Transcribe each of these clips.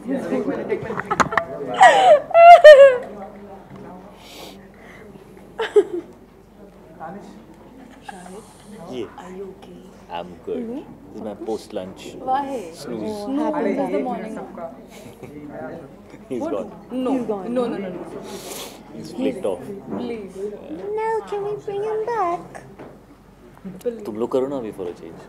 Yeah. Are you okay? I'm good. This is my post-lunch Why? snooze. No, it's the morning. He's gone. No, He's gone. no. He's flicked off. Please. No, can we bring him back? तुम लोग करो ना अभी for a change.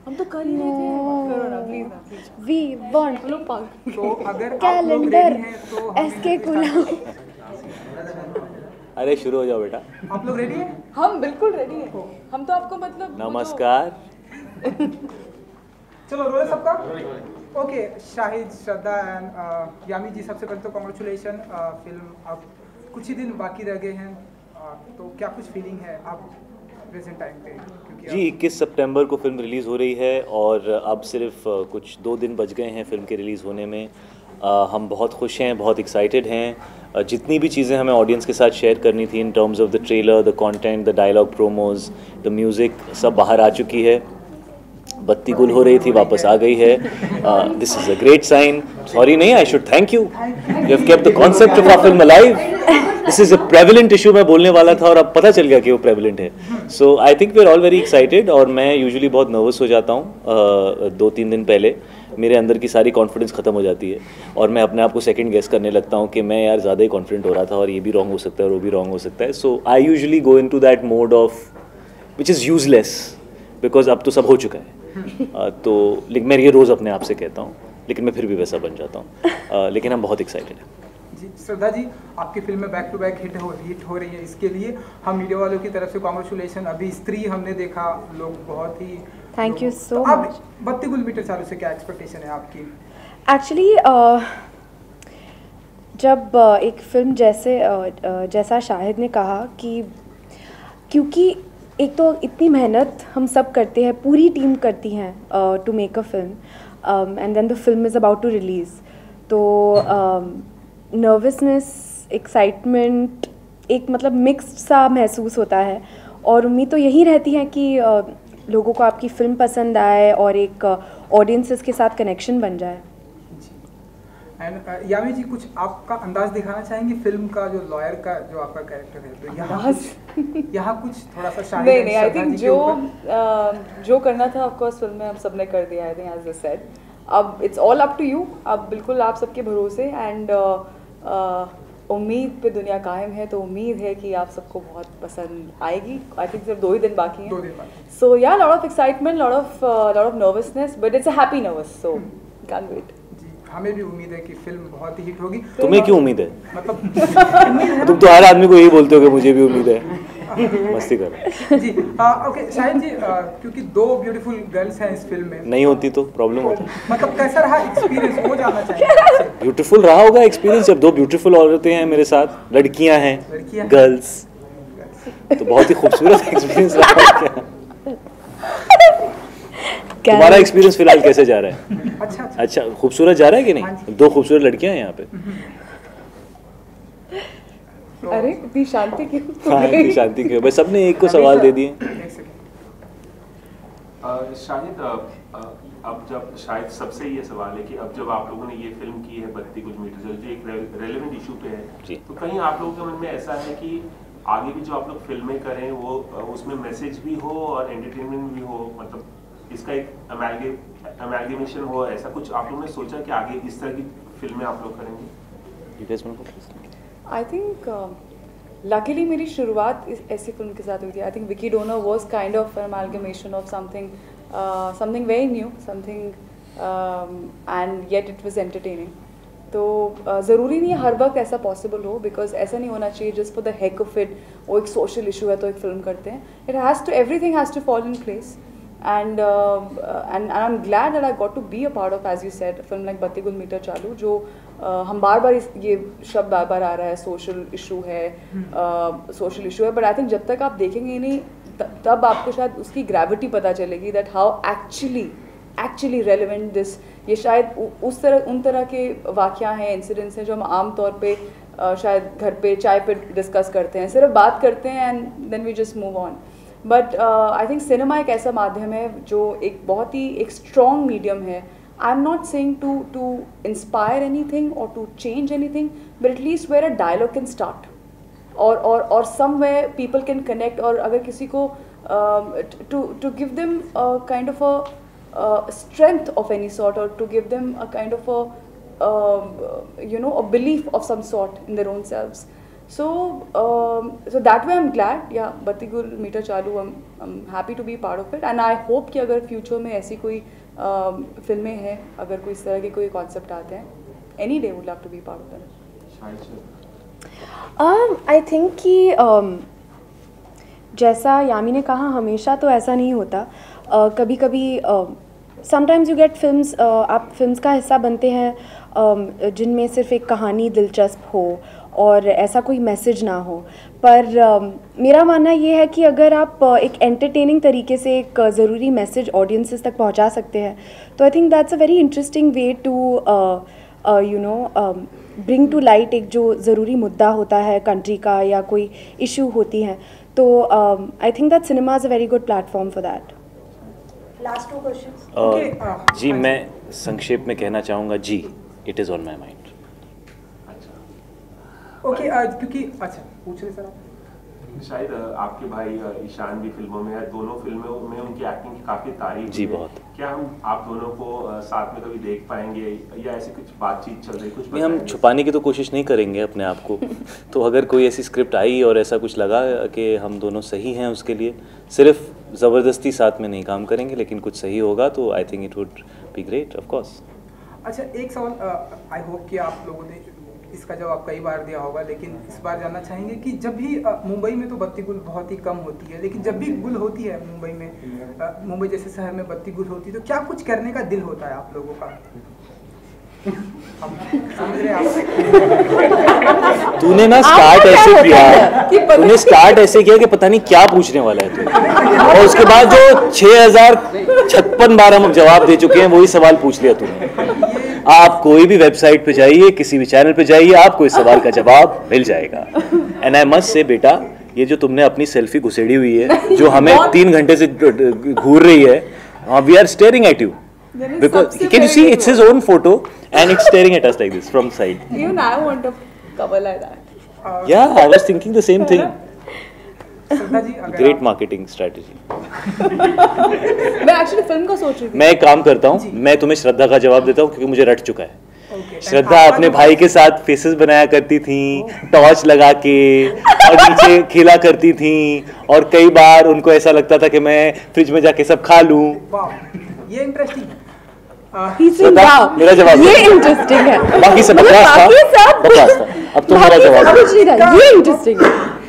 हम तो कर ही रहे थे। करो ना, प्लीज ना, प्लीज। We want हम लोग पागल। तो अगर आप लोग calendar. रेडी हैं तो हम SK Kulam. अरे शुरू हो जाओ बेटा. आप लोग रेडी हैं? हम बिल्कुल रेडी हैं। हम तो आपको मतलब वो जो- नमस्कार. चलो रोल सबका ओके शाहिद श्रद्धा एंड यामी जी सबसे पहले तो कॉन्ग्रेचुलेशन फिल्म अब कुछ ही दिन बाकी रह गए हैं तो क्या कुछ फीलिंग है आप प्रेजेंट टाइम पे क्योंकि जी 21 सितंबर को फिल्म रिलीज़ हो रही है और अब सिर्फ कुछ 2 दिन बच गए हैं फिल्म के रिलीज़ होने में. हम बहुत खुश हैं, बहुत एक्साइटेड हैं. जितनी भी चीज़ें हमें ऑडियंस के साथ शेयर करनी थी in terms of the trailer, the content, the dialogue promos, the music, सब बाहर आ चुकी है. बत्ती गुल हो रही थी, वापस आ गई है. This is a great sign. Sorry नहीं, I should thank you. You have kept the concept of our film alive. This is a prevalent issue मैं बोलने वाला था और अब पता चल गया कि वो प्रेवलेंट है. So I think we are all very excited और मैं यूजुअली बहुत नर्वस हो जाता हूँ 2-3 दिन पहले. मेरे अंदर की सारी कॉन्फिडेंस ख़त्म हो जाती है और मैं अपने आप को सेकंड गेस करने लगता हूँ कि मैं यार ज़्यादा ही कॉन्फिडेंट हो रहा था और ये भी रॉन्ग हो सकता है और वो भी रॉन्ग हो सकता है. So I usually go into that mode of which is useless because अब तो सब हो चुका है. तो लेकिन मैं ये रोज़ अपने आप से कहता हूँ लेकिन मैं फिर भी वैसा बन जाता हूँ. लेकिन हम बहुत एक्साइटेड हैं. जी श्रद्धा जी आपकी फिल्म में बैक टू बैक हिट हो रही है इसके लिए हम मीडिया वालों की तरफ से कॉन्ग्रेचुलेशन. अभी स्त्री हमने देखा लोग बहुत ही Thank you so अब much. बत्ती गुल मीटर चालू से क्या एक्सपेक्टेशन है आपकी? Actually, जब एक फिल्म जैसा शाहिद ने कहा कि क्योंकि एक तो इतनी मेहनत हम सब करते हैं, पूरी टीम करती हैं to make a film and then the film is about to release. तो नर्वसनेस, एक्साइटमेंट, एक मतलब मिक्स्ड सा महसूस होता है और उम्मीद तो यही रहती है कि लोगों को आपकी फ़िल्म पसंद आए और एक ऑडियंसेस के साथ कनेक्शन बन जाए. एंड यामी जी कुछ आपका अंदाज दिखाना चाहेंगे फिल्म का जो लॉयर का जो आपका कैरेक्टर है तो यहाँ कुछ थोड़ा सा शाहिद नहीं आई थिंक जो करना था ऑफ कोर्स फिल्म में हम सब ने कर दिया. I think as I said अब it's all up to you. अब बिल्कुल आप सबके भरोसे एंड उम्मीद पे दुनिया कायम है तो उम्मीद है कि आप सबको बहुत पसंद आएगी. आई थिंक सिर्फ 2 ही दिन बाकी हैं. So yeah lot of excitement, lot of nervousness but it's a happy nervous so can wait. हमें भी उम्मीद है कि फिल्म बहुत ही हिट होगी. तुम्हें क्यों उम्मीद है? मतलब तुम तो हर आदमी को यही बोलते हो कि मुझे भी उम्मीद है. मस्ती करो जी. ओके शाहिद जी क्योंकि 2 ब्यूटीफुल गर्ल्स हैं इस फिल्म में नहीं होती तो प्रॉब्लम होता. मतलब कैसा रहा एक्सपीरियंस वो जानना चाहिए. ब्यूटीफुल रहा होगा एक्सपीरियंस जब 2 ब्यूटीफुल औरतें हैं मेरे साथ, लड़कियां हैं, गर्ल्स, तो बहुत ही खूबसूरत एक्सपीरियंस रहा है. क्या तुम्हारा एक्सपीरियंस फिलहाल कैसे जा रहा है? अच्छा खूबसूरत जा रहा है कि नहीं? 2 खूबसूरत लड़कियां हैं यहाँ पे. अरे इतनी शांति क्यों? हाँ इतनी शांति क्यों? बस सबने एक को सवाल दे दिए. शाहिद अब जब शायद सबसे ये सवाल है कि अब जब आप लोगों ने ये फिल्म की है बत्ती कुछ मीटर जो एक रेलेवेंट इशू पे है तो कहीं आप लोगों के मन में ऐसा है कि आगे भी जो आप लोग फिल्में करें वो उसमें मैसेज भी हो और एंटरटेनमेंट भी हो, मतलब इसका एक अमेलगेमेशन हो, ऐसा कुछ आप लोगों ने सोचा कि आगे इस तरह की फिल्में आप लोग करेंगे? आई थिंक लकीली मेरी शुरुआत इस ऐसी फिल्म के साथ हुई थी. I think Vicky donor was kind of amalgamation of something very new, something and yet it was entertaining. तो ज़रूरी नहीं है हर वक्त ऐसा पॉसिबल हो, बिकॉज ऐसा नहीं होना चाहिए just for the heck of it. वो एक सोशल इशू है तो एक फिल्म करते हैं. It has to everything has to fall in place. And I'm glad that I got to be a part of, as you said, a film like बत्ती गुल metre चालू, जो हम बार ये शब्द बार आ रहा है, सोशल इशू है, सोशल इशू है. बट आई थिंक जब तक आप देखेंगे नहीं तब आपको शायद उसकी ग्रेविटी पता चलेगी, that how actually relevant this. ये शायद उन तरह के वाक़या हैं, इंसिडेंट्स हैं जो हम आम तौर पे शायद घर पे चाय पे डिस्कस करते हैं, सिर्फ बात करते हैं and then we just move on. But I think cinema एक ऐसा माध्यम है जो एक बहुत ही एक स्ट्रॉन्ग मीडियम है I'm not saying to inspire anything or to change anything, but at least where a dialogue can start, or somewhere people can connect, or अगर किसी को to give them a kind of a strength of any sort, or to give them a kind of a a belief of some sort in their own selves. So that way I'm glad, yeah, बत्ती गुल metre चालू, I'm happy to be part of it, and I hope कि अगर future में ऐसी कोई फिल्में हैं, अगर कोई इस तरह के कोई कॉन्सेप्ट आते हैं, any day would love to be part of them. I think कि जैसा यामी ने कहा, हमेशा तो ऐसा नहीं होता. कभी कभी समटाइम्स यू गेट फिल्म्स, आप फिल्म्स का हिस्सा बनते हैं जिनमें सिर्फ एक कहानी दिलचस्प हो और ऐसा कोई मैसेज ना हो. पर मेरा मानना ये है कि अगर आप एक एंटरटेनिंग तरीके से एक ज़रूरी मैसेज ऑडियंसेस तक पहुंचा सकते हैं, तो I think that's a very interesting way to bring to light एक जो ज़रूरी मुद्दा होता है कंट्री का या कोई इशू होती है. तो I think that cinema is a very good platform for that. Last 2 questions. जी, मैं संक्षेप में कहना चाहूँगा, जी, it is on my mind. Okay, क्योंकि अच्छा पूछ रहे सर आप. शायद आपके भाई ईशान भी फिल्मों में है, दोनों फिल्मों में उनकी एक्टिंग की काफी तारीफ जी, है. बहुत. क्या हम आप दोनों को साथ में कभी देख पाएंगे, या ऐसी कुछ बातचीत चल रही, कुछ नहीं, हम छुपाने की तो कोशिश नहीं करेंगे अपने आप को. तो अगर कोई ऐसी स्क्रिप्ट आई और ऐसा कुछ लगा कि हम दोनों सही हैं, उसके लिए सिर्फ ज़बरदस्ती साथ में नहीं काम करेंगे, लेकिन कुछ सही होगा तो I think it would be great, of course. अच्छा, एक सवाल, आई होप कि आप लोगों ने इसका जवाब कई बार दिया होगा, लेकिन इस बार जानना चाहेंगे कि जब भी मुंबई में तो बत्ती गुल बहुत ही कम होती है, लेकिन जब भी गुल होती है मुंबई में, मुंबई जैसे शहर में बत्ती गुल होती है, तो क्या कुछ करने का दिल होता है आप लोगों का? समझ रहे आप? तूने ना स्टार्ट ऐसे किया, तूने स्टार्ट ऐसे किया कि पता नहीं क्या पूछने वाला है तू, और उसके बाद जो 6056 बार हम जवाब दे चुके हैं वही सवाल पूछ लिया तूने. आप कोई भी वेबसाइट पे जाइए, किसी भी चैनल पे जाइए, आपको इस सवाल का जवाब मिल जाएगा. एंड आई मस्ट से बेटा, ये जो तुमने अपनी सेल्फी घुसेड़ी हुई है, जो हमें 3 घंटे से घूर रही है, we are staring at you because can you see it's his own photo and it's staring at us like this from side. Even I want a cover like that. Yeah, I was thinking the same thing. Great marketing strategy. मैं actually film का सोच रही थी. मैं एक काम करता हूँ, मैं तुम्हें श्रद्धा का जवाब देता हूँ क्योंकि मुझे रट चुका है. श्रद्धा अपने भाई के साथ फेसेस बनाया करती थी, टॉर्च लगा के, और नीचे खेला करती थी, और कई बार उनको ऐसा लगता था कि मैं फ्रिज में जाके सब खा लूं. ये इंटरेस्टिंग. मेरा जवाब ये इंटरेस्टिंग है. बाकी सब बकवास था. अब तो मेरा जवाब ये इंटरेस्टिंग है.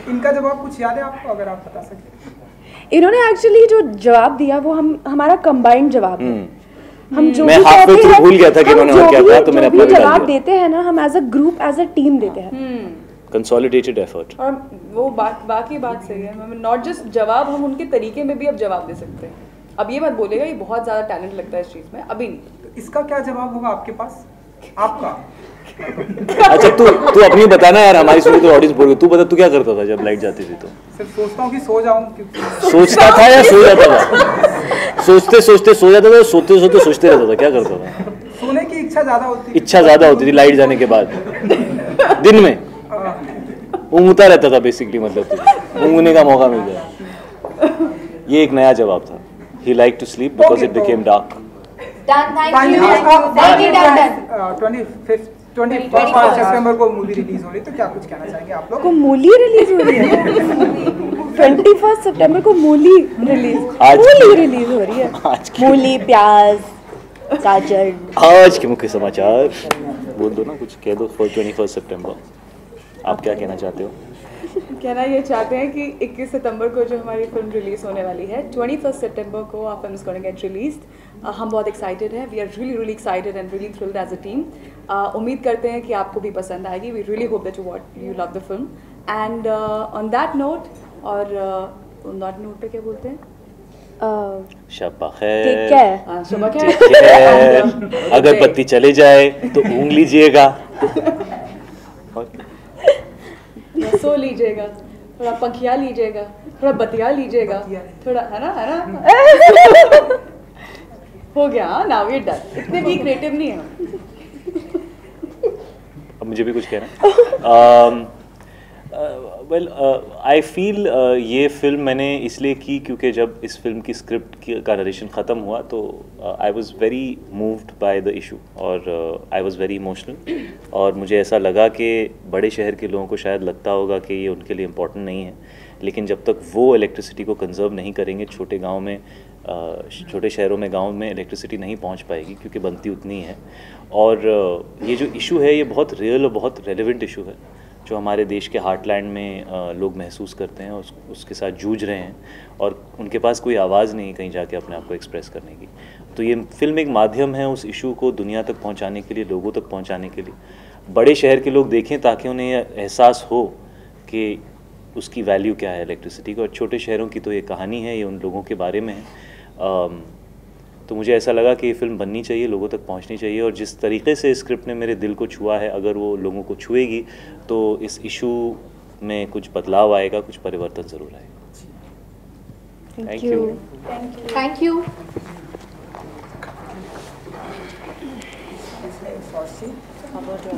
इनका जवाब कुछ याद है आपको, अगर आप बता सके? इन्होंने एक्चुअली जो जवाब दिया वो हमारा कंबाइंड जवाब है. हम जो मैं हाफ वे थ्रू भूल गया था कि उन्होंने क्या कहा, तो मैंने अपना जवाब देते हैं ना, हम as a group, as a team देते हैं. Consolidated effort. और वो बाकी बात सही है. नॉट जस्ट जवाब, हम उनके तरीके में भी अब जवाब दे सकते हैं. अब ये मत बोलेगा ये बहुत ज़्यादा टैलेंट लगता है इस चीज़ में, अभी नहीं. तो इसका क्या जवाब होगा आपके पास, आपका? अच्छा, तू अपनी बताना यार, हमारी सुनी तो ऑडियंस बोल रही. तू बता, तू क्या करता था जब लाइट जाती थी? तो सिर्फ सोचता हूँ कि सो जाऊँ. सोचता था या सो जाता था? सोचते सोचते सो जाता था, सोते सोते सोचते रहता था. क्या करता था? सोने की इच्छा ज़्यादा होती थी लाइट जाने के बाद. दिन में ऊँगता रहता था बेसिकली, मतलब ऊँगने का मौका मिल जाए. ये एक नया जवाब था. He liked to sleep because it became dark. Done. Thank you. Done. 21 सितंबर को मूवी रिलीज हो रही है, तो क्या कुछ कहना चाहेंगे आप लोग? को मूली रिलीज हो रही है. 21 सितंबर को मूली रिलीज हो रही है. मूली, प्याज, गाजर. आज के मुख्य समाचार बोल दो ना, कुछ कह दो फॉर 21 सितंबर. आप क्या कहना चाहते हो? कहना ये चाहते हैं कि 21 सितंबर को जो हमारी फिल्म रिलीज होने वाली है, 21 सितंबर को our film is going to get released. हम बहुत एक्साइटेड हैं. We are really excited and really thrilled as a team. उम्मीद करते हैं कि आपको भी पसंद आएगी. We really hope that you love the film. And on that note, और on that note पे क्या बोलते हैं? शब्बा खैर. शब्बा खैर. अगर पत्ती चले जाए तो ऊँग लीजिएगा, सो लीजिएगा, थोड़ा पंखिया लीजिएगा, थोड़ा बतिया लीजिएगा, थोड़ा, है ना. हो गया, नाउ वी आर डन। इतने भी क्रिएटिव नहीं है। अब मुझे भी कुछ कहना है। वेल आई फील ये फिल्म मैंने इसलिए की क्योंकि जब इस फिल्म की स्क्रिप्ट का नरेशन ख़त्म हुआ तो I was very moved by the issue और आई वॉज़ वेरी इमोशनल और मुझे ऐसा लगा कि बड़े शहर के लोगों को शायद लगता होगा कि ये उनके लिए इम्पोर्टेंट नहीं है, लेकिन जब तक वो इलेक्ट्रिसिटी को कंजर्व नहीं करेंगे छोटे गाँव में छोटे शहरों में गाँव में इलेक्ट्रिसिटी नहीं पहुँच पाएगी क्योंकि बनती उतनी है। और ये जो इशू है ये बहुत रियल और बहुत रेलिवेंट इशू है जो हमारे देश के हार्टलैंड में लोग महसूस करते हैं, उसके साथ जूझ रहे हैं और उनके पास कोई आवाज़ नहीं कहीं जाके अपने आप को एक्सप्रेस करने की। तो ये फिल्म एक माध्यम है उस इशू को दुनिया तक पहुंचाने के लिए, लोगों तक पहुंचाने के लिए। बड़े शहर के लोग देखें ताकि उन्हें एहसास हो कि उसकी वैल्यू क्या है इलेक्ट्रिसिटी को, और छोटे शहरों की तो ये कहानी है, ये उन लोगों के बारे में है। तो मुझे ऐसा लगा कि ये फ़िल्म बननी चाहिए, लोगों तक पहुंचनी चाहिए और जिस तरीके से स्क्रिप्ट ने मेरे दिल को छुआ है, अगर वो लोगों't छुएगी तो इस इशू में कुछ बदलाव आएगा, कुछ परिवर्तन ज़रूर आएगा। Thank you. Thank you. How about you?